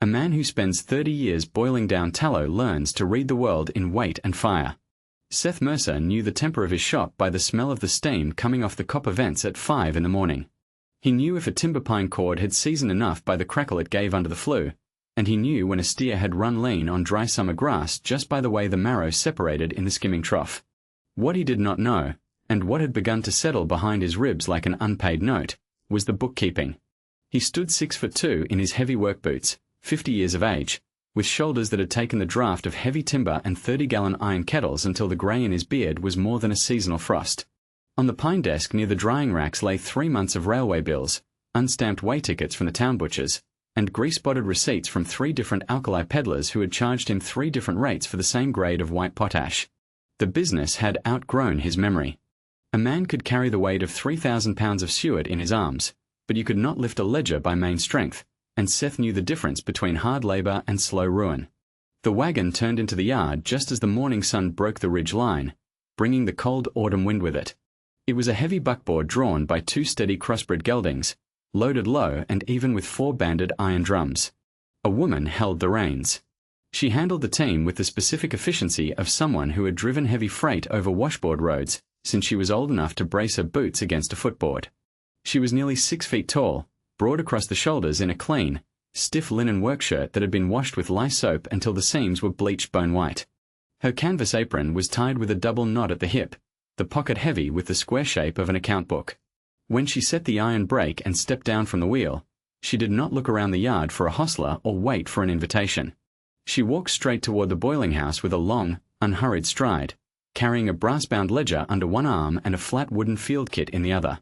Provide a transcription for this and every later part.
A man who spends 30 years boiling down tallow learns to read the world in weight and fire. Seth Mercer knew the temper of his shop by the smell of the steam coming off the copper vents at 5 in the morning. He knew if a timber pine cord had seasoned enough by the crackle it gave under the flue, and he knew when a steer had run lean on dry summer grass just by the way the marrow separated in the skimming trough. What he did not know, and what had begun to settle behind his ribs like an unpaid note, was the bookkeeping. He stood 6'2" in his heavy work boots, 50 years of age, with shoulders that had taken the draft of heavy timber and 30-gallon iron kettles until the grey in his beard was more than a seasonal frost. On the pine desk near the drying racks lay 3 months of railway bills, unstamped way tickets from the town butchers, and grease-spotted receipts from 3 different alkali peddlers who had charged him 3 different rates for the same grade of white potash. The business had outgrown his memory. A man could carry the weight of 3,000 pounds of suet in his arms, but you could not lift a ledger by main strength, and Seth knew the difference between hard labour and slow ruin. The wagon turned into the yard just as the morning sun broke the ridge line, bringing the cold autumn wind with it. It was a heavy buckboard drawn by 2 steady crossbred geldings, loaded low and even with 4 banded iron drums. A woman held the reins. She handled the team with the specific efficiency of someone who had driven heavy freight over washboard roads since she was old enough to brace her boots against a footboard. She was nearly 6 feet tall, broad across the shoulders in a clean, stiff linen workshirt that had been washed with lye soap until the seams were bleached bone white. Her canvas apron was tied with a double knot at the hip, the pocket heavy with the square shape of an account book. When she set the iron brake and stepped down from the wheel, she did not look around the yard for a hostler or wait for an invitation. She walked straight toward the boiling house with a long, unhurried stride, carrying a brass-bound ledger under one arm and a flat wooden field kit in the other.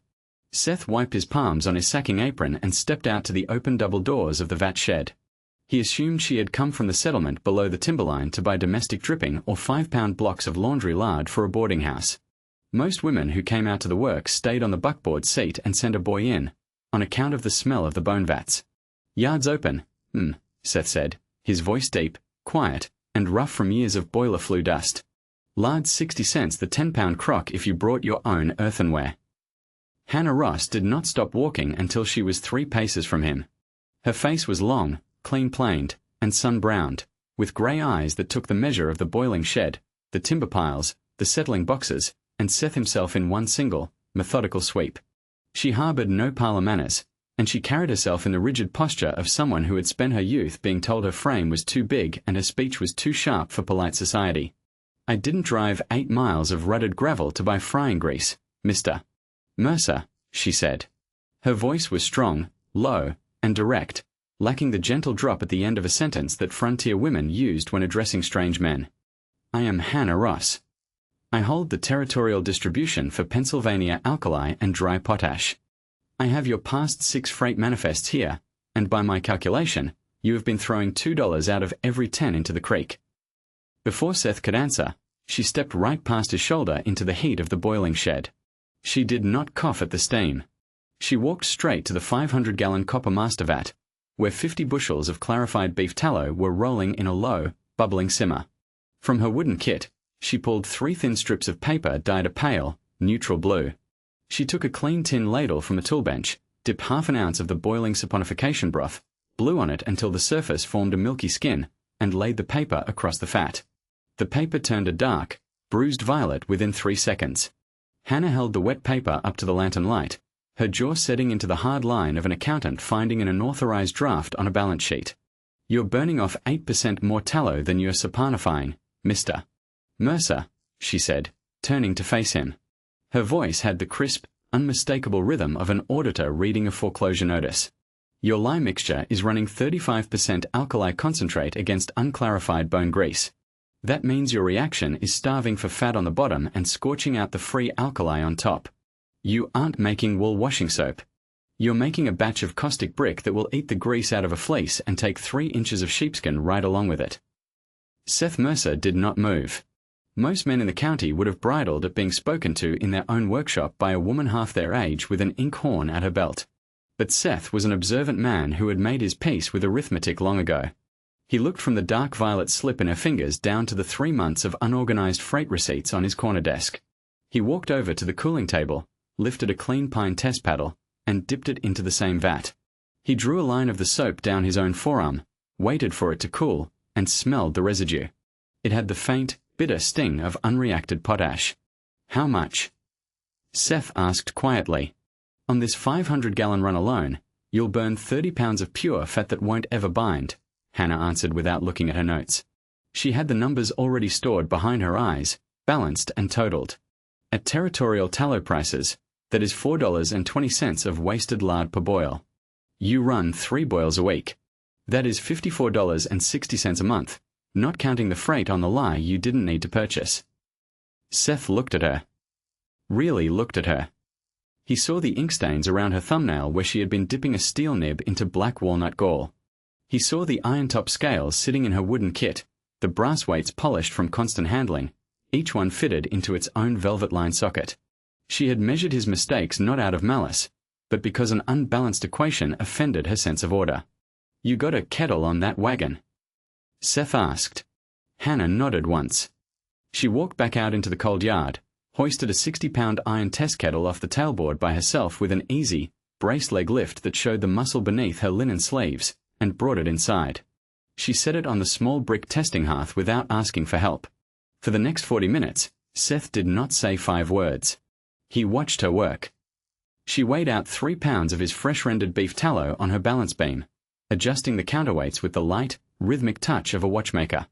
Seth wiped his palms on his sacking apron and stepped out to the open double doors of the vat shed. He assumed she had come from the settlement below the timberline to buy domestic dripping or 5-pound blocks of laundry lard for a boarding house. Most women who came out to the work stayed on the buckboard seat and sent a boy in, on account of the smell of the bone vats. "Yard's open," Seth said, his voice deep, quiet, and rough from years of boiler flue dust. "Lard's 60 cents the 10-pound crock if you brought your own earthenware." Hannah Ross did not stop walking until she was 3 paces from him. Her face was long, clean-planed, and sun-browned, with grey eyes that took the measure of the boiling shed, the timber piles, the settling boxes, and Seth himself in one single, methodical sweep. She harboured no parlour manners, and she carried herself in the rigid posture of someone who had spent her youth being told her frame was too big and her speech was too sharp for polite society. "I didn't drive 8 miles of rutted gravel to buy frying grease, Mr. Mercer," she said. Her voice was strong, low, and direct, lacking the gentle drop at the end of a sentence that frontier women used when addressing strange men. "I am Hannah Ross. I hold the territorial distribution for Pennsylvania alkali and dry potash. I have your past 6 freight manifests here, and by my calculation, you have been throwing $2 out of every 10 into the creek." Before Seth could answer, she stepped right past his shoulder into the heat of the boiling shed. She did not cough at the steam. She walked straight to the 500-gallon copper master vat, where 50 bushels of clarified beef tallow were rolling in a low, bubbling simmer. From her wooden kit, she pulled 3 thin strips of paper dyed a pale, neutral blue. She took a clean tin ladle from the tool bench, dipped half an ounce of the boiling saponification broth, blew on it until the surface formed a milky skin, and laid the paper across the fat. The paper turned a dark, bruised violet within 3 seconds. Hannah held the wet paper up to the lantern light, her jaw setting into the hard line of an accountant finding an unauthorized draft on a balance sheet. "You're burning off 8% more tallow than you're saponifying, Mr. Mercer," she said, turning to face him. Her voice had the crisp, unmistakable rhythm of an auditor reading a foreclosure notice. "Your lye mixture is running 35% alkali concentrate against unclarified bone grease. That means your reaction is starving for fat on the bottom and scorching out the free alkali on top. You aren't making wool washing soap. You're making a batch of caustic brick that will eat the grease out of a fleece and take 3 inches of sheepskin right along with it." Seth Mercer did not move. Most men in the county would have bridled at being spoken to in their own workshop by a woman half their age with an inkhorn at her belt. But Seth was an observant man who had made his peace with arithmetic long ago. He looked from the dark violet slip in her fingers down to the 3 months of unorganized freight receipts on his corner desk. He walked over to the cooling table, lifted a clean pine test paddle, and dipped it into the same vat. He drew a line of the soap down his own forearm, waited for it to cool, and smelled the residue. It had the faint, bitter sting of unreacted potash. "How much?" Seth asked quietly. "On this 500-gallon run alone, you'll burn 30 pounds of pure fat that won't ever bind," Hannah answered without looking at her notes. She had the numbers already stored behind her eyes, balanced and totaled. At territorial tallow prices, that is $4.20 of wasted lard per boil. You run 3 boils a week. That is $54.60 a month, not counting the freight on the lie you didn't need to purchase. Seth looked at her. Really looked at her. He saw the ink stains around her thumbnail where she had been dipping a steel nib into black walnut gall. He saw the iron-top scales sitting in her wooden kit, the brass weights polished from constant handling, each one fitted into its own velvet-lined socket. She had measured his mistakes not out of malice, but because an unbalanced equation offended her sense of order. "You got a kettle on that wagon?" Seth asked. Hannah nodded once. She walked back out into the cold yard, hoisted a 60-pound iron test kettle off the tailboard by herself with an easy, brace-leg lift that showed the muscle beneath her linen sleeves, and brought it inside. She set it on the small brick testing hearth without asking for help. For the next 40 minutes, Seth did not say 5 words. He watched her work. She weighed out 3 pounds of his fresh-rendered beef tallow on her balance beam, adjusting the counterweights with the light, rhythmic touch of a watchmaker.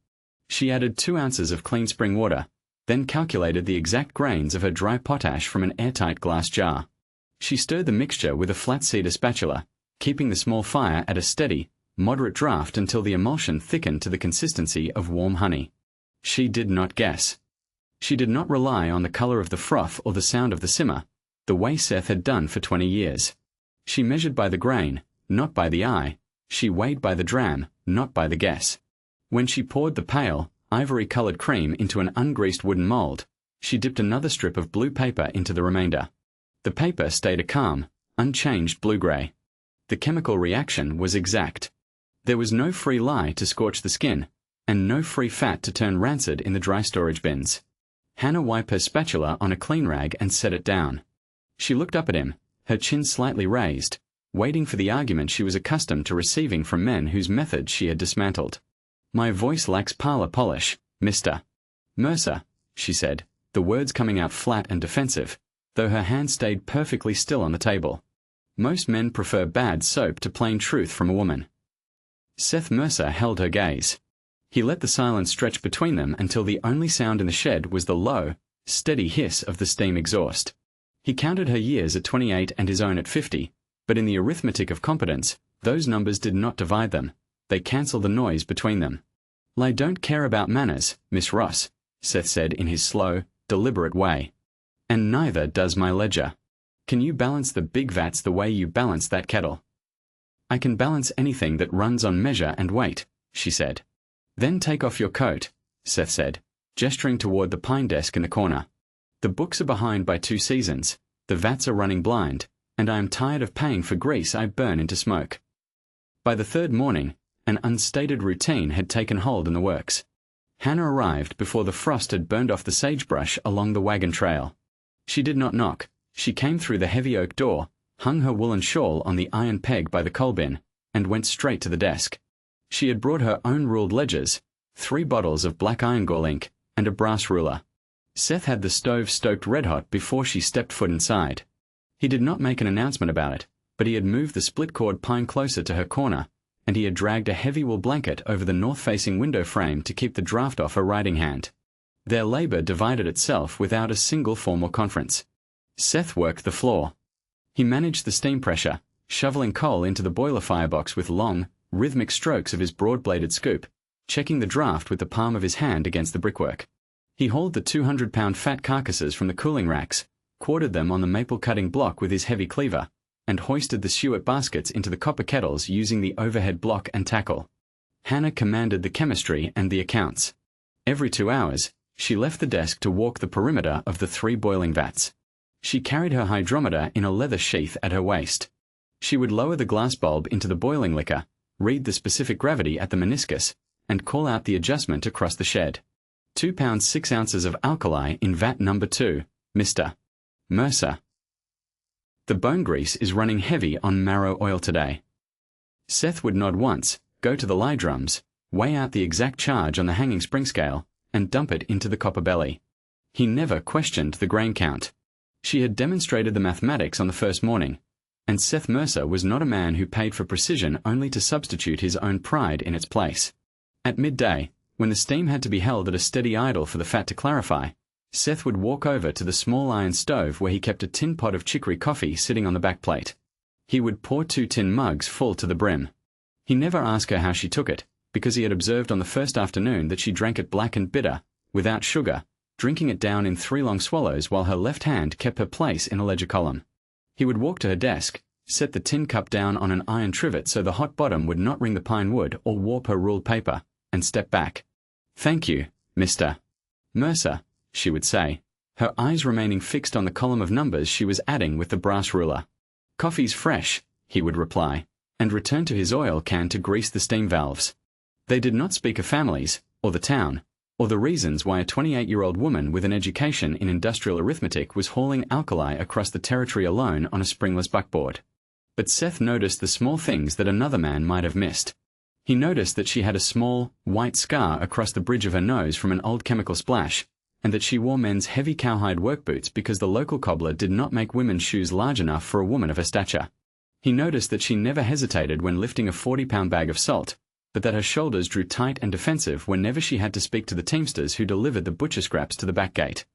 She added 2 ounces of clean spring water, then calculated the exact grains of her dry potash from an airtight glass jar. She stirred the mixture with a flat cedar spatula, keeping the small fire at a steady, moderate draft until the emulsion thickened to the consistency of warm honey. She did not guess. She did not rely on the color of the froth or the sound of the simmer, the way Seth had done for 20 years. She measured by the grain, not by the eye. She weighed by the dram, not by the guess. When she poured the pale, ivory-colored cream into an ungreased wooden mold, she dipped another strip of blue paper into the remainder. The paper stayed a calm, unchanged blue-gray. The chemical reaction was exact. There was no free lye to scorch the skin, and no free fat to turn rancid in the dry storage bins. Hannah wiped her spatula on a clean rag and set it down. She looked up at him, her chin slightly raised, waiting for the argument she was accustomed to receiving from men whose methods she had dismantled. "My voice lacks parlor polish, Mr. Mercer," she said, the words coming out flat and defensive, though her hand stayed perfectly still on the table. "Most men prefer bad soap to plain truth from a woman." Seth Mercer held her gaze. He let the silence stretch between them until the only sound in the shed was the low, steady hiss of the steam exhaust. He counted her years at 28 and his own at 50, but in the arithmetic of competence, those numbers did not divide them. They cancelled the noise between them. "I don't care about manners, Miss Ross," Seth said in his slow, deliberate way. "And neither does my ledger. Can you balance the big vats the way you balance that kettle?" "I can balance anything that runs on measure and weight," she said. "Then take off your coat," Seth said, gesturing toward the pine desk in the corner. "The books are behind by 2 seasons, the vats are running blind, and I am tired of paying for grease I burn into smoke." By the 3rd morning, an unstated routine had taken hold in the works. Hannah arrived before the frost had burned off the sagebrush along the wagon trail. She did not knock. She came through the heavy oak door, hung her woolen shawl on the iron peg by the coal bin, and went straight to the desk. She had brought her own ruled ledgers, 3 bottles of black iron gall ink, and a brass ruler. Seth had the stove stoked red-hot before she stepped foot inside. He did not make an announcement about it, but he had moved the split-cord pine closer to her corner, and he had dragged a heavy wool blanket over the north-facing window frame to keep the draft off her writing hand. Their labor divided itself without a single formal conference. Seth worked the floor. He managed the steam pressure, shoveling coal into the boiler firebox with long, rhythmic strokes of his broad-bladed scoop, checking the draft with the palm of his hand against the brickwork. He hauled the 200-pound fat carcasses from the cooling racks, quartered them on the maple-cutting block with his heavy cleaver, and hoisted the suet baskets into the copper kettles using the overhead block and tackle. Hannah commanded the chemistry and the accounts. Every 2 hours, she left the desk to walk the perimeter of the 3 boiling vats. She carried her hydrometer in a leather sheath at her waist. She would lower the glass bulb into the boiling liquor, read the specific gravity at the meniscus, and call out the adjustment across the shed. 2 pounds 6 ounces of alkali in vat number 2, Mr. Mercer. The bone grease is running heavy on marrow oil today. Seth would nod once, go to the lie drums, weigh out the exact charge on the hanging spring scale, and dump it into the copper belly. He never questioned the grain count. She had demonstrated the mathematics on the first morning, and Seth Mercer was not a man who paid for precision only to substitute his own pride in its place. At midday, when the steam had to be held at a steady idle for the fat to clarify, Seth would walk over to the small iron stove where he kept a tin pot of chicory coffee sitting on the back plate. He would pour 2 tin mugs full to the brim. He never asked her how she took it, because he had observed on the first afternoon that she drank it black and bitter, without sugar, drinking it down in 3 long swallows while her left hand kept her place in a ledger column. He would walk to her desk, set the tin cup down on an iron trivet so the hot bottom would not ring the pine wood or warp her ruled paper, and step back. "Thank you, Mr. Mercer," she would say, her eyes remaining fixed on the column of numbers she was adding with the brass ruler. "Coffee's fresh," he would reply, and return to his oil can to grease the steam valves. They did not speak of families, or the town, or the reasons why a 28-year-old woman with an education in industrial arithmetic was hauling alkali across the territory alone on a springless buckboard. But Seth noticed the small things that another man might have missed. He noticed that she had a small, white scar across the bridge of her nose from an old chemical splash, and that she wore men's heavy cowhide work boots because the local cobbler did not make women's shoes large enough for a woman of her stature. He noticed that she never hesitated when lifting a 40-pound bag of salt, but that her shoulders drew tight and defensive whenever she had to speak to the teamsters who delivered the butcher scraps to the back gate.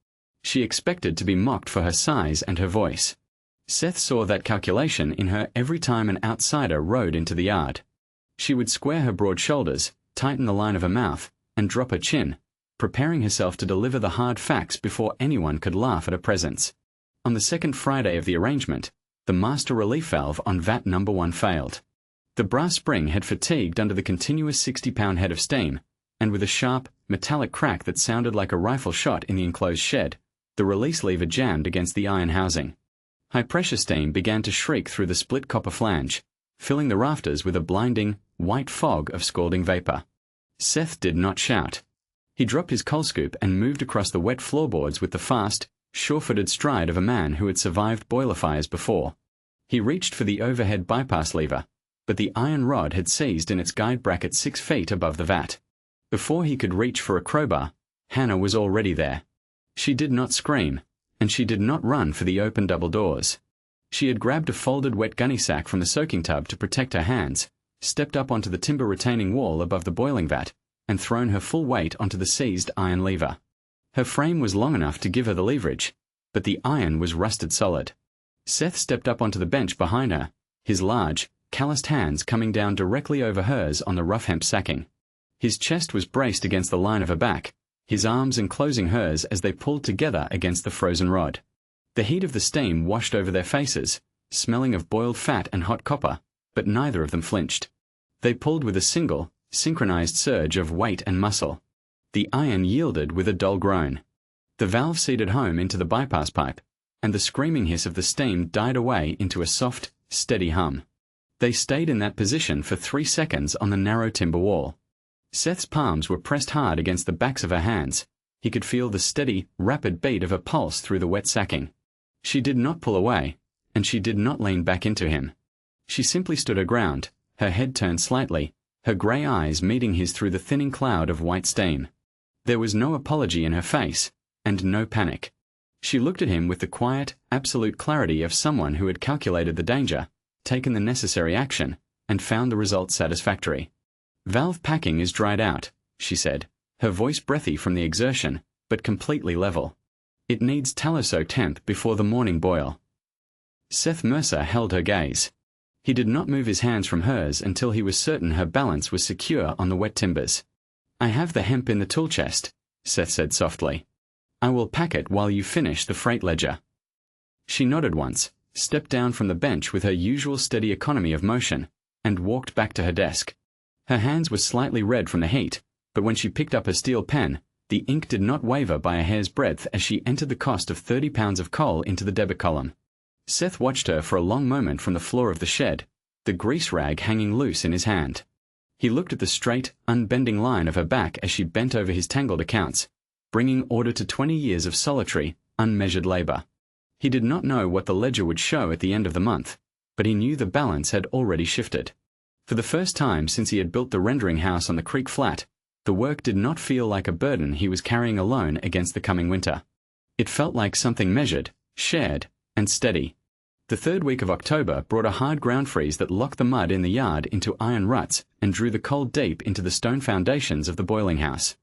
She expected to be mocked for her size and her voice. Seth saw that calculation in her every time an outsider rode into the yard. She would square her broad shoulders, tighten the line of her mouth, and drop her chin, preparing herself to deliver the hard facts before anyone could laugh at her presence. On the second Friday of the arrangement, the master relief valve on vat number 1 failed. The brass spring had fatigued under the continuous 60-pound head of steam, and with a sharp, metallic crack that sounded like a rifle shot in the enclosed shed, the release lever jammed against the iron housing. High-pressure steam began to shriek through the split copper flange, filling the rafters with a blinding, white fog of scalding vapor. Seth did not shout. He dropped his coal scoop and moved across the wet floorboards with the fast, sure-footed stride of a man who had survived boiler fires before. He reached for the overhead bypass lever, but the iron rod had seized in its guide bracket 6 feet above the vat. Before he could reach for a crowbar, Hannah was already there. She did not scream, and she did not run for the open double doors. She had grabbed a folded wet gunny sack from the soaking tub to protect her hands, stepped up onto the timber retaining wall above the boiling vat, and thrown her full weight onto the seized iron lever. Her frame was long enough to give her the leverage, but the iron was rusted solid. Seth stepped up onto the bench behind her, his large, calloused hands coming down directly over hers on the rough hemp sacking. His chest was braced against the line of her back, his arms enclosing hers as they pulled together against the frozen rod. The heat of the steam washed over their faces, smelling of boiled fat and hot copper, but neither of them flinched. They pulled with a single, synchronized surge of weight and muscle. The iron yielded with a dull groan. The valve seated home into the bypass pipe, and the screaming hiss of the steam died away into a soft, steady hum. They stayed in that position for 3 seconds on the narrow timber wall. Seth's palms were pressed hard against the backs of her hands. He could feel the steady, rapid beat of her pulse through the wet sacking. She did not pull away, and she did not lean back into him. She simply stood her ground, her head turned slightly, her grey eyes meeting his through the thinning cloud of white steam. There was no apology in her face, and no panic. She looked at him with the quiet, absolute clarity of someone who had calculated the danger, taken the necessary action, and found the result satisfactory. "Valve packing is dried out," she said, her voice breathy from the exertion, but completely level. "It needs tallow-soaked hemp before the morning boil." Seth Mercer held her gaze. He did not move his hands from hers until he was certain her balance was secure on the wet timbers. "I have the hemp in the tool chest," Seth said softly. "I will pack it while you finish the freight ledger." She nodded once, stepped down from the bench with her usual steady economy of motion, and walked back to her desk. Her hands were slightly red from the heat, but when she picked up her steel pen, the ink did not waver by a hair's breadth as she entered the cost of 30 pounds of coal into the debit column. Seth watched her for a long moment from the floor of the shed, the grease rag hanging loose in his hand. He looked at the straight, unbending line of her back as she bent over his tangled accounts, bringing order to 20 years of solitary, unmeasured labor. He did not know what the ledger would show at the end of the month, but he knew the balance had already shifted. For the first time since he had built the rendering house on the creek flat, the work did not feel like a burden he was carrying alone against the coming winter. It felt like something measured, shared, and steady. The third week of October brought a hard ground freeze that locked the mud in the yard into iron ruts and drew the cold deep into the stone foundations of the boiling house.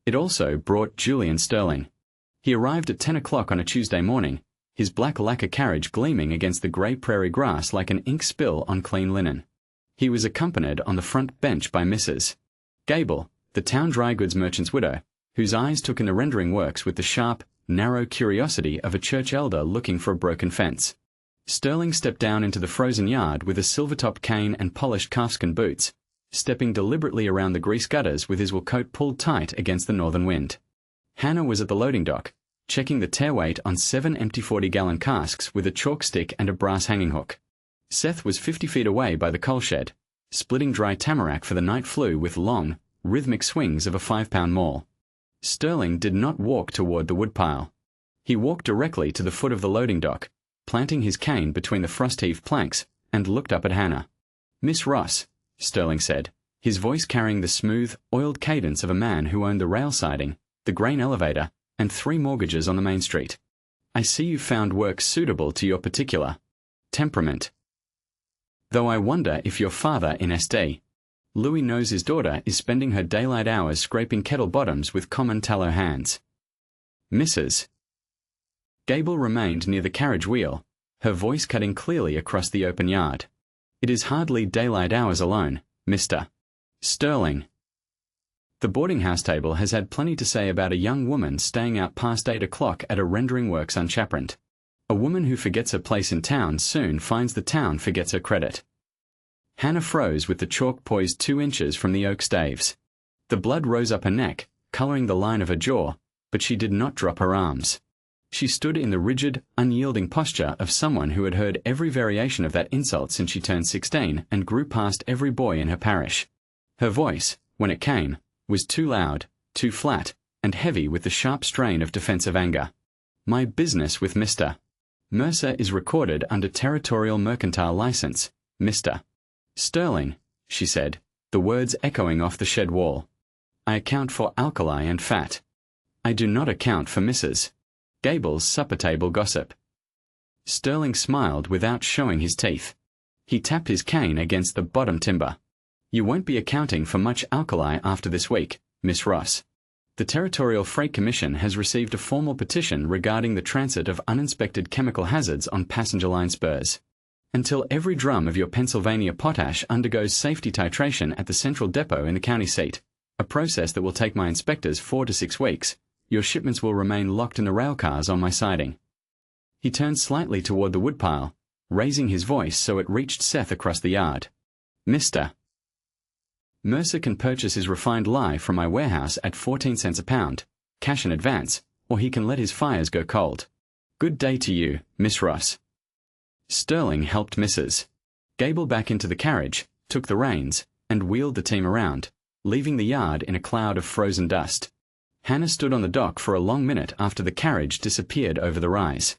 It also brought Julian Sterling. He arrived at 10 o'clock on a Tuesday morning, his black lacquer carriage gleaming against the grey prairie grass like an ink spill on clean linen. He was accompanied on the front bench by Mrs. Gable, the town dry goods merchant's widow, whose eyes took in the rendering works with the sharp, narrow curiosity of a church elder looking for a broken fence. Sterling stepped down into the frozen yard with a silver-topped cane and polished calfskin boots, stepping deliberately around the grease gutters with his wool coat pulled tight against the northern wind. Hannah was at the loading dock, checking the tear weight on 7 empty 40-gallon casks with a chalk stick and a brass hanging hook. Seth was 50 feet away by the coal shed, splitting dry tamarack for the night flue with long, rhythmic swings of a 5-pound maul. Sterling did not walk toward the woodpile. He walked directly to the foot of the loading dock, planting his cane between the frost-heaved planks, and looked up at Hannah. "Miss Ross," Sterling said, his voice carrying the smooth, oiled cadence of a man who owned the rail siding, the grain elevator, and 3 mortgages on the main street. "I see you've found work suitable to your particular temperament. Though I wonder if your father in SD. Louis knows his daughter is spending her daylight hours scraping kettle bottoms with common tallow hands." Mrs. Gable remained near the carriage wheel, her voice cutting clearly across the open yard. "It is hardly daylight hours alone, Mr. Sterling. The boarding house table has had plenty to say about a young woman staying out past 8 o'clock at a rendering works unchaperoned. A woman who forgets her place in town soon finds the town forgets her credit." Hannah froze with the chalk poised 2 inches from the oak staves. The blood rose up her neck, coloring the line of her jaw, but she did not drop her arms. She stood in the rigid, unyielding posture of someone who had heard every variation of that insult since she turned 16 and grew past every boy in her parish. Her voice, when it came, was too loud, too flat, and heavy with the sharp strain of defensive anger. "My business with Mr. Mercer is recorded under Territorial Mercantile License, Mr. Sterling," she said, the words echoing off the shed wall. "I account for alkali and fat. I do not account for Mrs. Gable's supper table gossip." Sterling smiled without showing his teeth. He tapped his cane against the bottom timber. "You won't be accounting for much alkali after this week, Miss Ross. The Territorial Freight Commission has received a formal petition regarding the transit of uninspected chemical hazards on passenger line spurs. Until every drum of your Pennsylvania potash undergoes safety titration at the central depot in the county seat, a process that will take my inspectors 4 to 6 weeks, your shipments will remain locked in the rail cars on my siding." He turned slightly toward the woodpile, raising his voice so it reached Seth across the yard. "Mr. Mercer can purchase his refined lye from my warehouse at 14 cents a pound, cash in advance, or he can let his fires go cold. Good day to you, Miss Ross." Sterling helped Mrs. Gable back into the carriage, took the reins, and wheeled the team around, leaving the yard in a cloud of frozen dust. Hannah stood on the dock for a long minute after the carriage disappeared over the rise.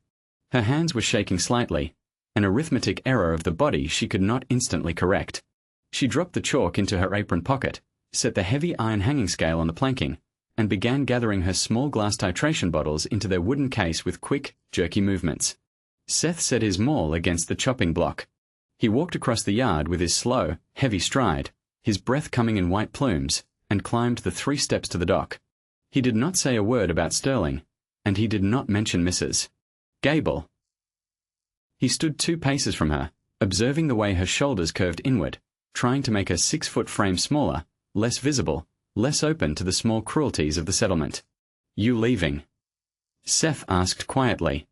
Her hands were shaking slightly, an arithmetic error of the body she could not instantly correct. She dropped the chalk into her apron pocket, set the heavy iron hanging scale on the planking, and began gathering her small glass titration bottles into their wooden case with quick, jerky movements. Seth set his maul against the chopping block. He walked across the yard with his slow, heavy stride, his breath coming in white plumes, and climbed the 3 steps to the dock. He did not say a word about Sterling, and he did not mention Mrs. Gable. He stood 2 paces from her, observing the way her shoulders curved inward, trying to make her 6-foot frame smaller, less visible, less open to the small cruelties of the settlement. "You leaving?" Seth asked quietly.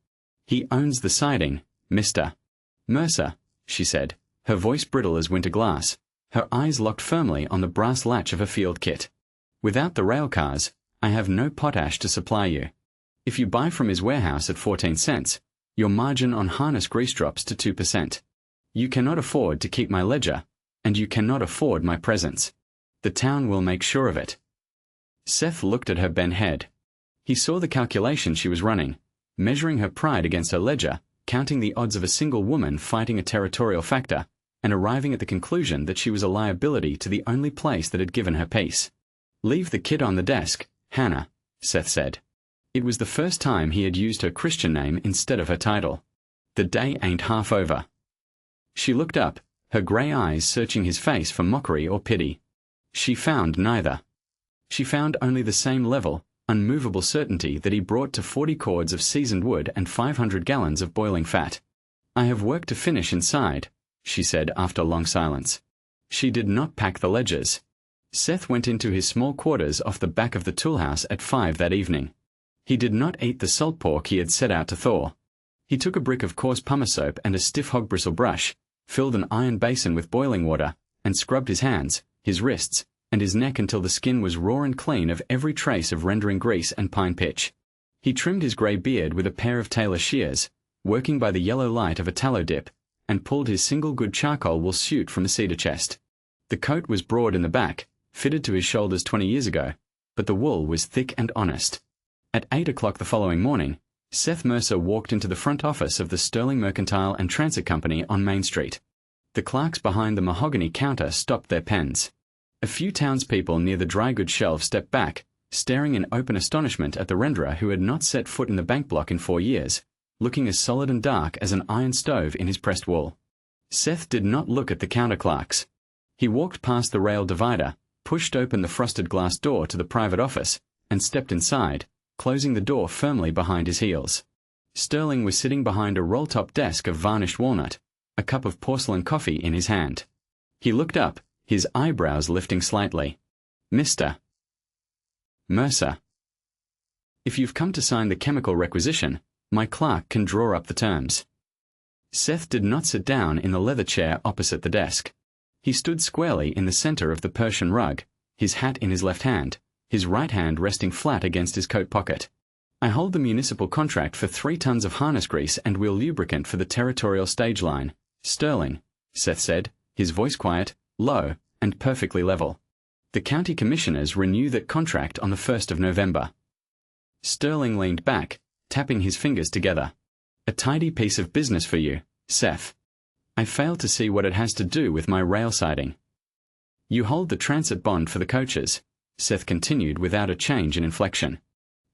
"He owns the siding, Mr. Mercer," she said, her voice brittle as winter glass, her eyes locked firmly on the brass latch of her field kit. "Without the rail cars, I have no potash to supply you. If you buy from his warehouse at 14 cents, your margin on harness grease drops to 2%. You cannot afford to keep my ledger, and you cannot afford my presence. The town will make sure of it." Seth looked at her bent head. He saw the calculation she was running, measuring her pride against her ledger, counting the odds of a single woman fighting a territorial factor, and arriving at the conclusion that she was a liability to the only place that had given her peace. "Leave the kid on the desk, Hannah," Seth said. It was the first time he had used her Christian name instead of her title. "The day ain't half over." She looked up, her grey eyes searching his face for mockery or pity. She found neither. She found only the same level, unmovable certainty that he brought to 40 cords of seasoned wood and 500 gallons of boiling fat. "I have work to finish inside," she said after a long silence. She did not pack the ledgers. Seth went into his small quarters off the back of the toolhouse at 5 that evening. He did not eat the salt pork he had set out to thaw. He took a brick of coarse pumice soap and a stiff hog bristle brush, filled an iron basin with boiling water, and scrubbed his hands, his wrists, and his neck until the skin was raw and clean of every trace of rendering grease and pine pitch. He trimmed his grey beard with a pair of tailor shears, working by the yellow light of a tallow dip, and pulled his single good charcoal wool suit from a cedar chest. The coat was broad in the back, fitted to his shoulders 20 years ago, but the wool was thick and honest. At 8 o'clock the following morning, Seth Mercer walked into the front office of the Sterling Mercantile and Transit Company on Main Street. The clerks behind the mahogany counter stopped their pens. A few townspeople near the dry goods shelf stepped back, staring in open astonishment at the renderer who had not set foot in the bank block in 4 years, looking as solid and dark as an iron stove in his pressed wool. Seth did not look at the counter clerks. He walked past the rail divider, pushed open the frosted glass door to the private office, and stepped inside, closing the door firmly behind his heels. Sterling was sitting behind a roll-top desk of varnished walnut, a cup of porcelain coffee in his hand. He looked up, his eyebrows lifting slightly. "Mr. Mercer. If you've come to sign the chemical requisition, my clerk can draw up the terms." Seth did not sit down in the leather chair opposite the desk. He stood squarely in the center of the Persian rug, his hat in his left hand, his right hand resting flat against his coat pocket. "I hold the municipal contract for 3 tons of harness grease and wheel lubricant for the territorial stage line, Sterling," Seth said, his voice quiet, low, and perfectly level. "The county commissioners renew that contract on the 1st of November." Sterling leaned back, tapping his fingers together. "A tidy piece of business for you, Seth. I fail to see what it has to do with my rail siding." "You hold the transit bond for the coaches," Seth continued without a change in inflection.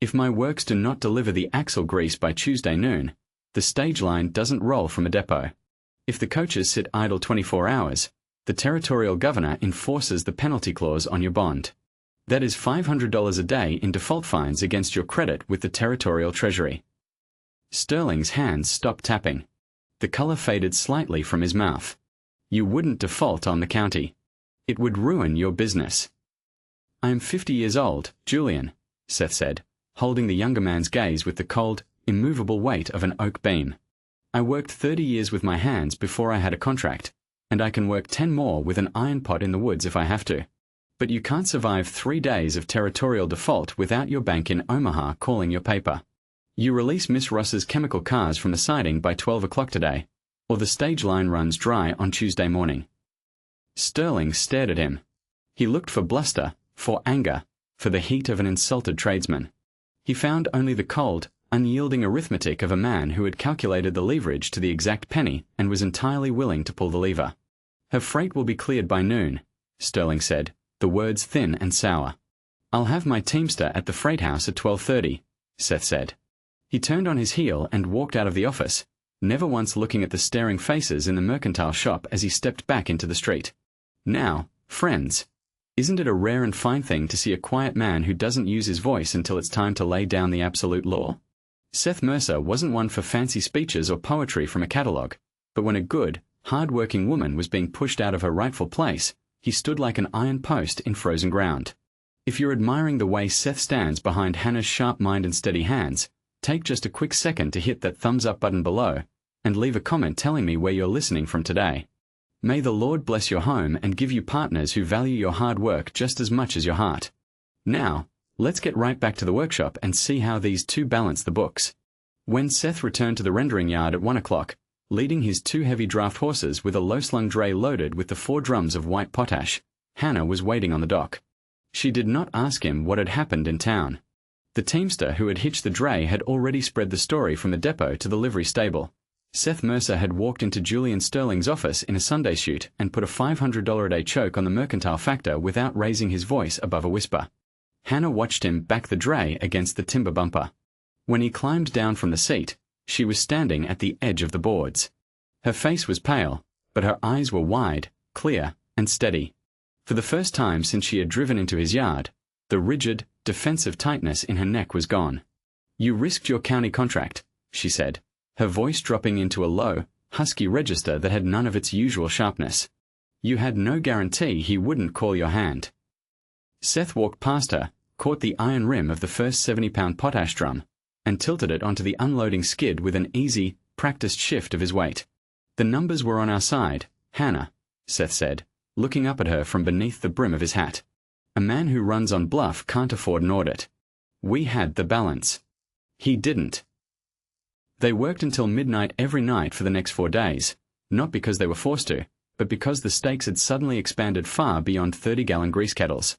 "If my works do not deliver the axle grease by Tuesday noon, the stage line doesn't roll from a depot. If the coaches sit idle 24 hours, the territorial governor enforces the penalty clause on your bond. That is $500 a day in default fines against your credit with the territorial treasury." Sterling's hands stopped tapping. The color faded slightly from his mouth. "You wouldn't default on the county. It would ruin your business." "I am 50 years old, Julian," Seth said, holding the younger man's gaze with the cold, immovable weight of an oak beam. "I worked 30 years with my hands before I had a contract, and I can work 10 more with an iron pot in the woods if I have to. But you can't survive 3 days of territorial default without your bank in Omaha calling your paper. You release Miss Ross's chemical cars from the siding by 12 o'clock today, or the stage line runs dry on Tuesday morning." Sterling stared at him. He looked for bluster, for anger, for the heat of an insulted tradesman. He found only the cold, unyielding arithmetic of a man who had calculated the leverage to the exact penny and was entirely willing to pull the lever. "Her freight will be cleared by noon," Sterling said, the words thin and sour. "I'll have my teamster at the freight house at 12:30, Seth said. He turned on his heel and walked out of the office, never once looking at the staring faces in the mercantile shop as he stepped back into the street. Now, friends, isn't it a rare and fine thing to see a quiet man who doesn't use his voice until it's time to lay down the absolute law? Seth Mercer wasn't one for fancy speeches or poetry from a catalogue, but when a good, hard-working woman was being pushed out of her rightful place, he stood like an iron post in frozen ground. If you're admiring the way Seth stands behind Hannah's sharp mind and steady hands, take just a quick second to hit that thumbs up button below and leave a comment telling me where you're listening from today. May the Lord bless your home and give you partners who value your hard work just as much as your heart. Now, let's get right back to the workshop and see how these two balance the books. When Seth returned to the rendering yard at 1 o'clock, leading his 2 heavy draft horses with a low-slung dray loaded with the 4 drums of white potash, Hannah was waiting on the dock. She did not ask him what had happened in town. The teamster who had hitched the dray had already spread the story from the depot to the livery stable. Seth Mercer had walked into Julian Sterling's office in a Sunday suit and put a $500-a-day choke on the mercantile factor without raising his voice above a whisper. Hannah watched him back the dray against the timber bumper. When he climbed down from the seat, she was standing at the edge of the boards. Her face was pale, but her eyes were wide, clear, and steady. For the first time since she had driven into his yard, the rigid, defensive tightness in her neck was gone. "You risked your county contract," she said, her voice dropping into a low, husky register that had none of its usual sharpness. "You had no guarantee he wouldn't call your hand." Seth walked past her, caught the iron rim of the first 70-pound potash drum, and tilted it onto the unloading skid with an easy, practiced shift of his weight. "The numbers were on our side, Hannah," Seth said, looking up at her from beneath the brim of his hat. "A man who runs on bluff can't afford an audit. We had the balance. He didn't." They worked until midnight every night for the next 4 days, not because they were forced to, but because the stakes had suddenly expanded far beyond 30-gallon grease kettles.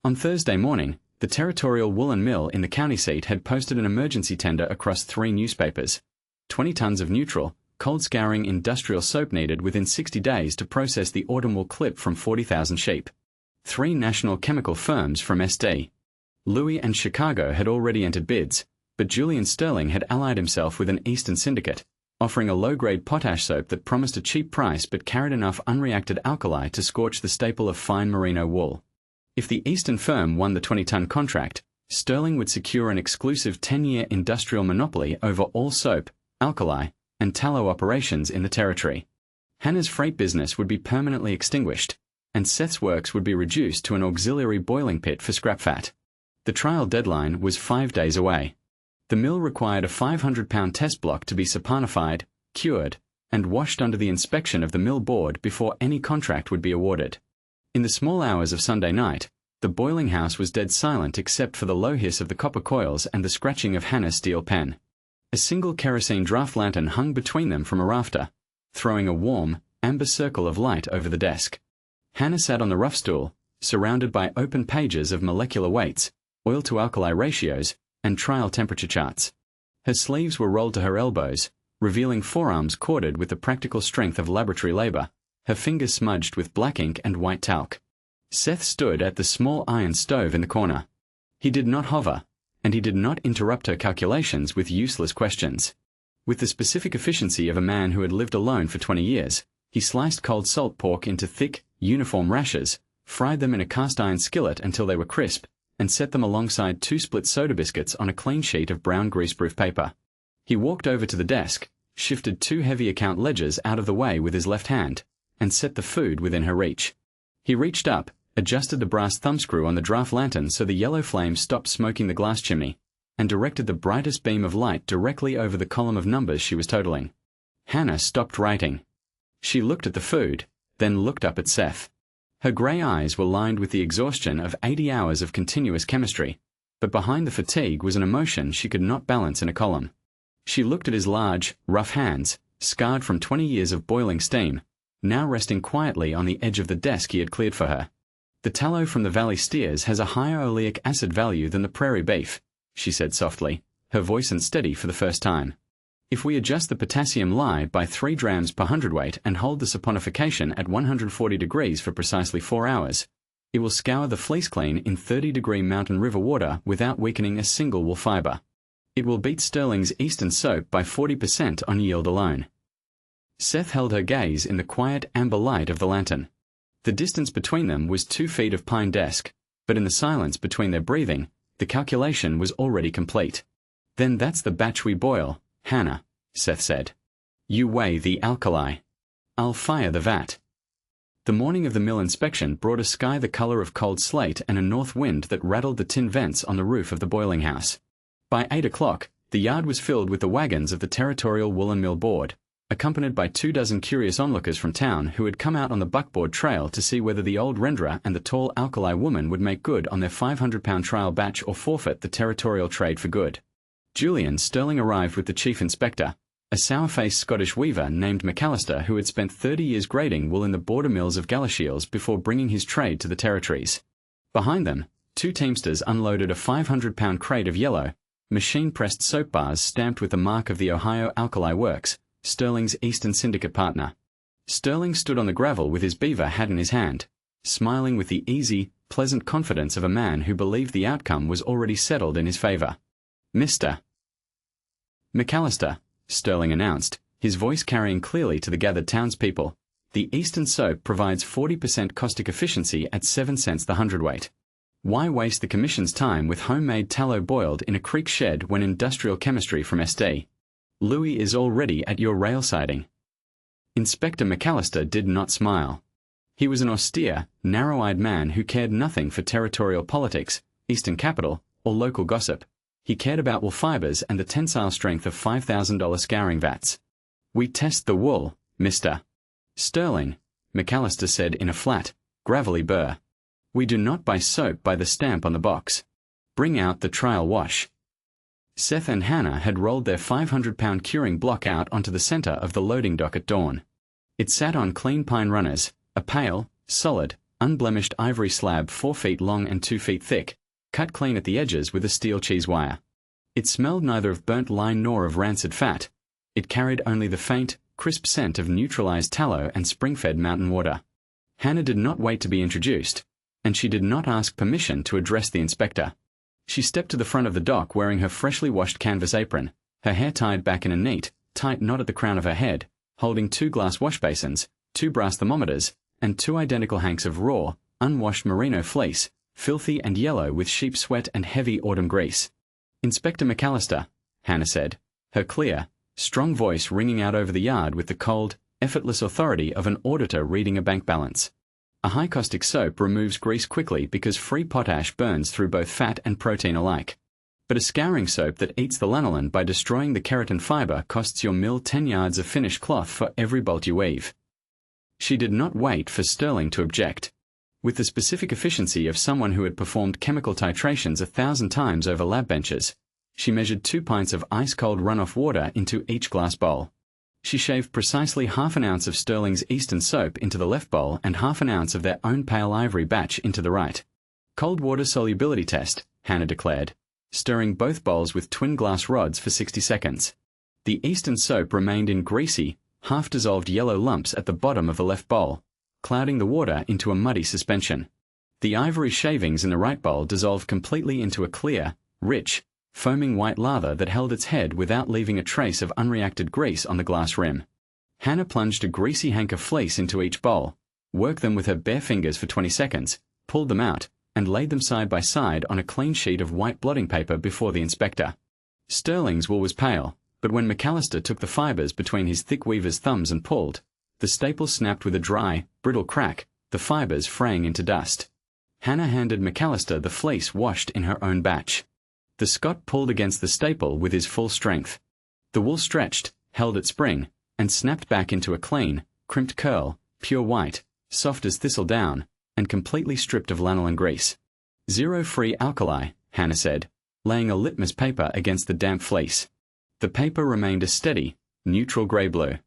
On Thursday morning, the territorial woolen mill in the county seat had posted an emergency tender across 3 newspapers. 20 tons of neutral, cold-scouring industrial soap needed within 60 days to process the autumn wool clip from 40,000 sheep. 3 national chemical firms from SD. Louis and Chicago had already entered bids, but Julian Sterling had allied himself with an Eastern syndicate, offering a low-grade potash soap that promised a cheap price but carried enough unreacted alkali to scorch the staple of fine merino wool. If the Eastern firm won the 20-ton contract, Sterling would secure an exclusive 10-year industrial monopoly over all soap, alkali, and tallow operations in the territory. Hannah's freight business would be permanently extinguished, and Seth's works would be reduced to an auxiliary boiling pit for scrap fat. The trial deadline was 5 days away. The mill required a 500-pound test block to be saponified, cured, and washed under the inspection of the mill board before any contract would be awarded. In the small hours of Sunday night, the boiling house was dead silent except for the low hiss of the copper coils and the scratching of Hannah's steel pen. A single kerosene draft lantern hung between them from a rafter, throwing a warm, amber circle of light over the desk. Hannah sat on the rough stool, surrounded by open pages of molecular weights, oil-to-alkali ratios, and trial temperature charts. Her sleeves were rolled to her elbows, revealing forearms corded with the practical strength of laboratory labor, her fingers smudged with black ink and white talc. Seth stood at the small iron stove in the corner. He did not hover, and he did not interrupt her calculations with useless questions. With the specific efficiency of a man who had lived alone for 20 years, he sliced cold salt pork into thick, uniform rashers, fried them in a cast-iron skillet until they were crisp, and set them alongside 2 split soda biscuits on a clean sheet of brown greaseproof paper. He walked over to the desk, shifted 2 heavy account ledgers out of the way with his left hand, and set the food within her reach. He reached up, adjusted the brass thumbscrew on the draft lantern so the yellow flame stopped smoking the glass chimney, and directed the brightest beam of light directly over the column of numbers she was totaling. Hannah stopped writing. She looked at the food, then looked up at Seth. Her grey eyes were lined with the exhaustion of 80 hours of continuous chemistry, but behind the fatigue was an emotion she could not balance in a column. She looked at his large, rough hands, scarred from 20 years of boiling steam, now resting quietly on the edge of the desk he had cleared for her. "The tallow from the valley steers has a higher oleic acid value than the prairie beef," she said softly, her voice unsteady for the first time. "If we adjust the potassium lye by 3 grams per hundredweight and hold the saponification at 140 degrees for precisely 4 hours, it will scour the fleece clean in 30-degree mountain river water without weakening a single wool fiber. It will beat Sterling's Eastern soap by 40% on yield alone." Seth held her gaze in the quiet amber light of the lantern. The distance between them was 2 feet of pine desk, but in the silence between their breathing, the calculation was already complete. "Then that's the batch we boil, Hannah," Seth said. "You weigh the alkali. I'll fire the vat." The morning of the mill inspection brought a sky the color of cold slate and a north wind that rattled the tin vents on the roof of the boiling house. By 8 o'clock, the yard was filled with the wagons of the Territorial Woolen Mill Board, accompanied by 24 curious onlookers from town who had come out on the buckboard trail to see whether the old renderer and the tall alkali woman would make good on their 500-pound trial batch or forfeit the territorial trade for good. Julian Sterling arrived with the chief inspector, a sour-faced Scottish weaver named McAllister who had spent 30 years grading wool in the border mills of Galashiels before bringing his trade to the territories. Behind them, 2 teamsters unloaded a 500-pound crate of yellow, machine-pressed soap bars stamped with the mark of the Ohio Alkali Works, Sterling's Eastern Syndicate partner. Sterling stood on the gravel with his beaver hat in his hand, smiling with the easy, pleasant confidence of a man who believed the outcome was already settled in his favor. Mr. McAllister, Sterling announced, his voice carrying clearly to the gathered townspeople, the Eastern soap provides 40% caustic efficiency at 7 cents the hundredweight. Why waste the Commission's time with homemade tallow boiled in a creek shed when industrial chemistry from SD? Louis is already at your rail siding. Inspector McAllister did not smile. He was an austere, narrow-eyed man who cared nothing for territorial politics, Eastern capital, or local gossip. He cared about wool fibers and the tensile strength of $5,000 scouring vats. We test the wool, Mr. Sterling, McAllister said in a flat, gravelly burr. We do not buy soap by the stamp on the box. Bring out the trial wash. Seth and Hannah had rolled their 500-pound curing block out onto the center of the loading dock at dawn. It sat on clean pine runners, a pale, solid, unblemished ivory slab 4 feet long and 2 feet thick, cut clean at the edges with a steel cheese wire. It smelled neither of burnt line nor of rancid fat. It carried only the faint, crisp scent of neutralized tallow and spring-fed mountain water. Hannah did not wait to be introduced, and she did not ask permission to address the inspector. She stepped to the front of the dock wearing her freshly washed canvas apron, her hair tied back in a neat, tight knot at the crown of her head, holding 2 glass wash basins, 2 brass thermometers, and 2 identical hanks of raw, unwashed merino fleece, filthy and yellow with sheep sweat and heavy autumn grease. Inspector McAllister, Hannah said, her clear, strong voice ringing out over the yard with the cold, effortless authority of an auditor reading a bank balance. A high caustic soap removes grease quickly because free potash burns through both fat and protein alike. But a scouring soap that eats the lanolin by destroying the keratin fiber costs your mill 10 yards of finished cloth for every bolt you weave. She did not wait for Sterling to object. With the specific efficiency of someone who had performed chemical titrations 1,000 times over lab benches, she measured 2 pints of ice-cold runoff water into each glass bowl. She shaved precisely half an ounce of Sterling's Eastern soap into the left bowl and half an ounce of their own pale ivory batch into the right. Cold water solubility test, Hannah declared, stirring both bowls with twin glass rods for 60 seconds. The Eastern soap remained in greasy, half-dissolved yellow lumps at the bottom of the left bowl, clouding the water into a muddy suspension. The ivory shavings in the right bowl dissolved completely into a clear, rich, foaming white lather that held its head without leaving a trace of unreacted grease on the glass rim. Hannah plunged a greasy hank of fleece into each bowl, worked them with her bare fingers for 20 seconds, pulled them out, and laid them side by side on a clean sheet of white blotting paper before the inspector. Sterling's wool was pale, but when McAllister took the fibers between his thick weaver's thumbs and pulled, the staple snapped with a dry, brittle crack, the fibers fraying into dust. Hannah handed McAllister the fleece washed in her own batch. The Scot pulled against the staple with his full strength. The wool stretched, held its spring, and snapped back into a clean, crimped curl, pure white, soft as thistle down, and completely stripped of lanolin grease. Zero free alkali, Hannah said, laying a litmus paper against the damp fleece. The paper remained a steady, neutral grey-blue.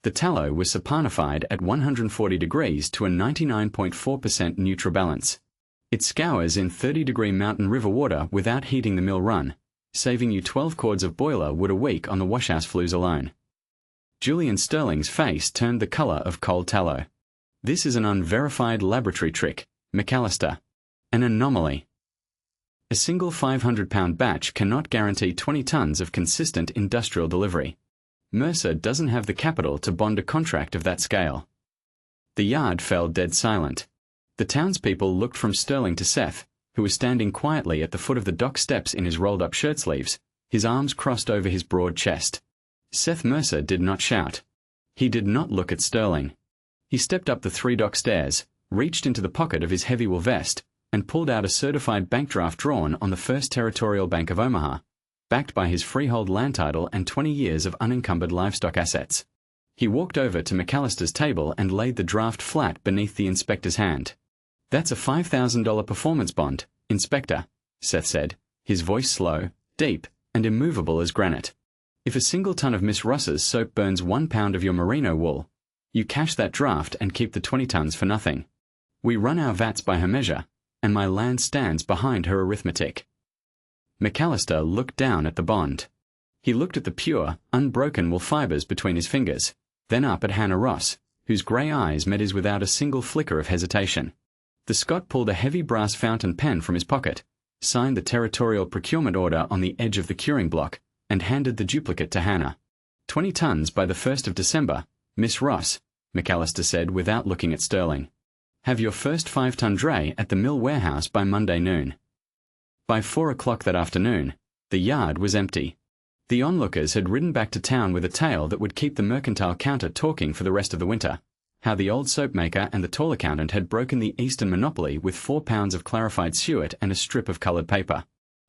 The tallow was saponified at 140 degrees to a 99.4% neutral balance. It scours in 30-degree mountain river water without heating the mill run, saving you 12 cords of boiler wood a week on the washhouse flues alone. Julian Sterling's face turned the color of cold tallow. This is an unverified laboratory trick, McAllister. An anomaly. A single 500-pound batch cannot guarantee 20 tons of consistent industrial delivery. Mercer doesn't have the capital to bond a contract of that scale. The yard fell dead silent. The townspeople looked from Sterling to Seth, who was standing quietly at the foot of the dock steps in his rolled-up shirt sleeves, his arms crossed over his broad chest. Seth Mercer did not shout. He did not look at Sterling. He stepped up the 3 dock stairs, reached into the pocket of his heavy wool vest, and pulled out a certified bank draft drawn on the First Territorial Bank of Omaha, backed by his freehold land title and 20 years of unencumbered livestock assets. He walked over to McAllister's table and laid the draft flat beneath the inspector's hand. That's a $5,000 performance bond, Inspector, Seth said, his voice slow, deep, and immovable as granite. If a single ton of Miss Ross's soap burns 1 pound of your merino wool, you cash that draft and keep the 20 tons for nothing. We run our vats by her measure, and my land stands behind her arithmetic. McAllister looked down at the bond. He looked at the pure, unbroken wool fibers between his fingers, then up at Hannah Ross, whose grey eyes met his without a single flicker of hesitation. The Scot pulled a heavy brass fountain pen from his pocket, signed the territorial procurement order on the edge of the curing block, and handed the duplicate to Hannah. 20 tons by the 1st of December, Miss Ross, McAllister said without looking at Sterling. Have your first 5-ton dray at the mill warehouse by Monday noon. By 4 o'clock that afternoon, the yard was empty. The onlookers had ridden back to town with a tale that would keep the mercantile counter talking for the rest of the winter. How the old soap maker and the tall accountant had broken the Eastern monopoly with 4 pounds of clarified suet and a strip of coloured paper.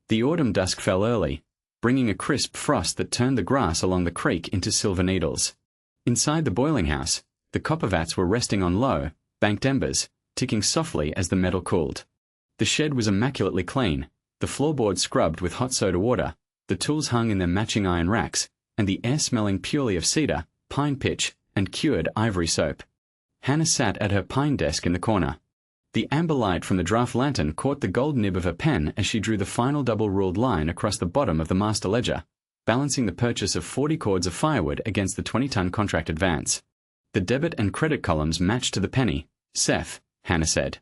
The autumn dusk fell early, bringing a crisp frost that turned the grass along the creek into silver needles. Inside the boiling house, the copper vats were resting on low, banked embers, ticking softly as the metal cooled. The shed was immaculately clean, the floorboards scrubbed with hot soda water, the tools hung in their matching iron racks, and the air smelling purely of cedar, pine pitch, and cured ivory soap. Hannah sat at her pine desk in the corner. The amber light from the draft lantern caught the gold nib of her pen as she drew the final double-ruled line across the bottom of the master ledger, balancing the purchase of 40 cords of firewood against the 20-ton contract advance. The debit and credit columns matched to the penny. Seth, Hannah said.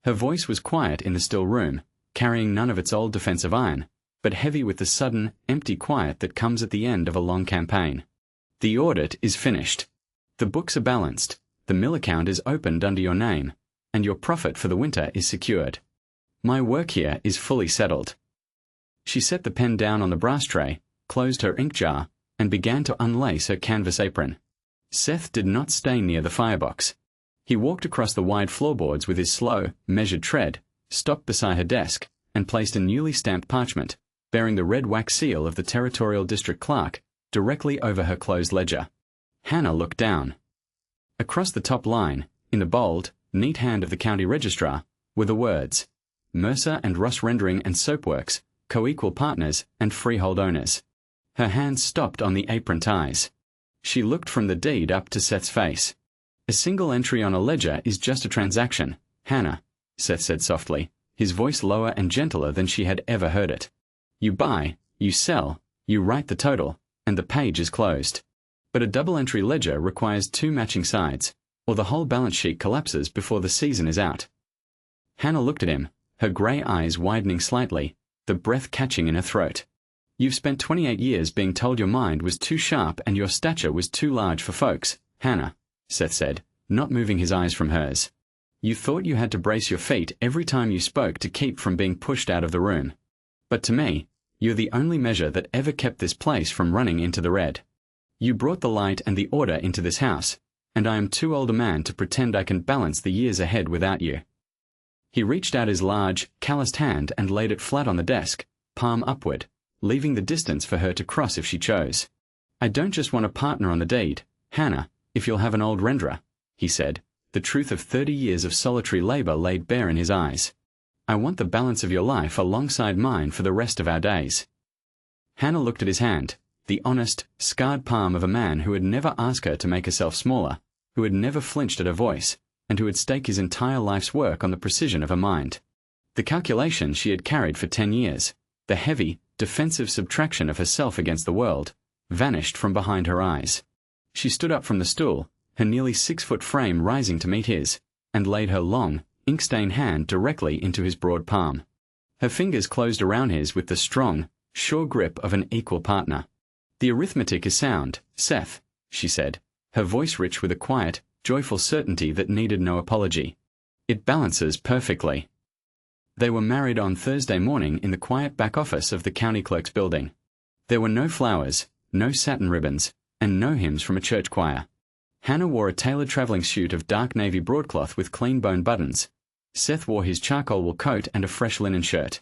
Her voice was quiet in the still room, carrying none of its old defensive iron, but heavy with the sudden, empty quiet that comes at the end of a long campaign. The audit is finished. The books are balanced, the mill account is opened under your name, and your profit for the winter is secured. My work here is fully settled. She set the pen down on the brass tray, closed her ink jar, and began to unlace her canvas apron. Seth did not stay near the firebox. He walked across the wide floorboards with his slow, measured tread, stopped beside her desk, and placed a newly stamped parchment, bearing the red wax seal of the territorial district clerk, directly over her closed ledger. Hannah looked down. Across the top line, in the bold, neat hand of the county registrar, were the words, Mercer and Ross Rendering and Soapworks, co-equal partners and freehold owners. Her hands stopped on the apron ties. She looked from the deed up to Seth's face. A single entry on a ledger is just a transaction, Hannah, Seth said softly, his voice lower and gentler than she had ever heard it. You buy, you sell, you write the total, and the page is closed. But a double-entry ledger requires 2 matching sides, or the whole balance sheet collapses before the season is out. Hannah looked at him, her grey eyes widening slightly, the breath catching in her throat. You've spent 28 years being told your mind was too sharp and your stature was too large for folks, Hannah, Seth said, not moving his eyes from hers. You thought you had to brace your feet every time you spoke to keep from being pushed out of the room. But to me, you're the only measure that ever kept this place from running into the red. You brought the light and the order into this house, and I am too old a man to pretend I can balance the years ahead without you. He reached out his large, calloused hand and laid it flat on the desk, palm upward, leaving the distance for her to cross if she chose. I don't just want a partner on the deed, Hannah, if you'll have an old renderer, he said, the truth of 30 years of solitary labour laid bare in his eyes. I want the balance of your life alongside mine for the rest of our days. Hannah looked at his hand, the honest, scarred palm of a man who had never asked her to make herself smaller, who had never flinched at her voice, and who had staked his entire life's work on the precision of her mind. The calculation she had carried for 10 years, the heavy, defensive subtraction of herself against the world, vanished from behind her eyes. She stood up from the stool, her nearly 6-foot frame rising to meet his, and laid her long, ink-stained hand directly into his broad palm. Her fingers closed around his with the strong, sure grip of an equal partner. The arithmetic is sound, Seth, she said, her voice rich with a quiet, joyful certainty that needed no apology. It balances perfectly. They were married on Thursday morning in the quiet back office of the county clerk's building. There were no flowers, no satin ribbons, and no hymns from a church choir. Hannah wore a tailored travelling suit of dark navy broadcloth with clean bone buttons. Seth wore his charcoal wool coat and a fresh linen shirt.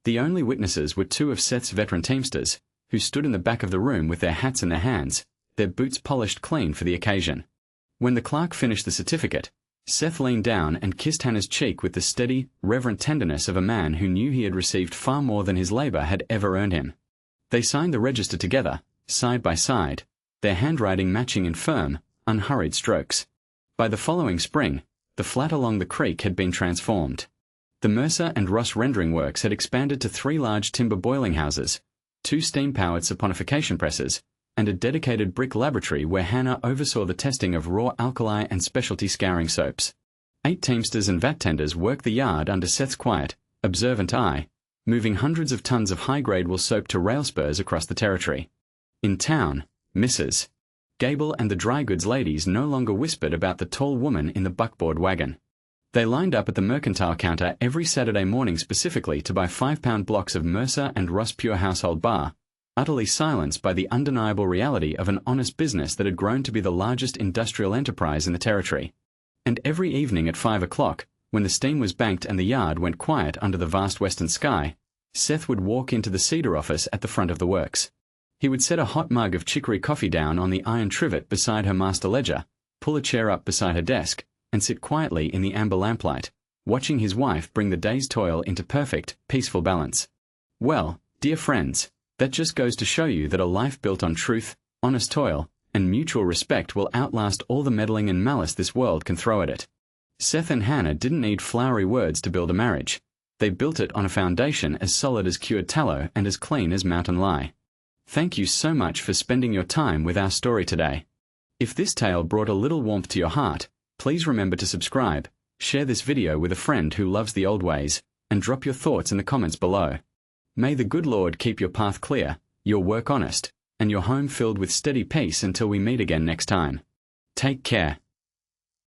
The only witnesses were 2 of Seth's veteran teamsters, who stood in the back of the room with their hats in their hands, their boots polished clean for the occasion. When the clerk finished the certificate, Seth leaned down and kissed Hannah's cheek with the steady, reverent tenderness of a man who knew he had received far more than his labour had ever earned him. They signed the register together, side by side, their handwriting matching in firm, unhurried strokes. By the following spring, the flat along the creek had been transformed. The Mercer and Ross rendering works had expanded to 3 large timber boiling houses, 2 steam-powered saponification presses, and a dedicated brick laboratory where Hannah oversaw the testing of raw alkali and specialty scouring soaps. 8 teamsters and vat tenders work the yard under Seth's quiet, observant eye, moving hundreds of tons of high-grade wool soap to rail spurs across the territory. In town, Mrs. Gable and the dry goods ladies no longer whispered about the tall woman in the buckboard wagon. They lined up at the mercantile counter every Saturday morning specifically to buy 5-pound blocks of Mercer and Ross Pure Household Bar, utterly silenced by the undeniable reality of an honest business that had grown to be the largest industrial enterprise in the territory. And every evening at 5 o'clock, when the steam was banked and the yard went quiet under the vast western sky, Seth would walk into the cedar office at the front of the works. He would set a hot mug of chicory coffee down on the iron trivet beside her master ledger, pull a chair up beside her desk, and sit quietly in the amber lamplight, watching his wife bring the day's toil into perfect, peaceful balance. Well, dear friends, that just goes to show you that a life built on truth, honest toil, and mutual respect will outlast all the meddling and malice this world can throw at it. Seth and Hannah didn't need flowery words to build a marriage. They built it on a foundation as solid as cured tallow and as clean as mountain lye. Thank you so much for spending your time with our story today. If this tale brought a little warmth to your heart, please remember to subscribe, share this video with a friend who loves the old ways, and drop your thoughts in the comments below. May the good Lord keep your path clear, your work honest, and your home filled with steady peace until we meet again next time. Take care.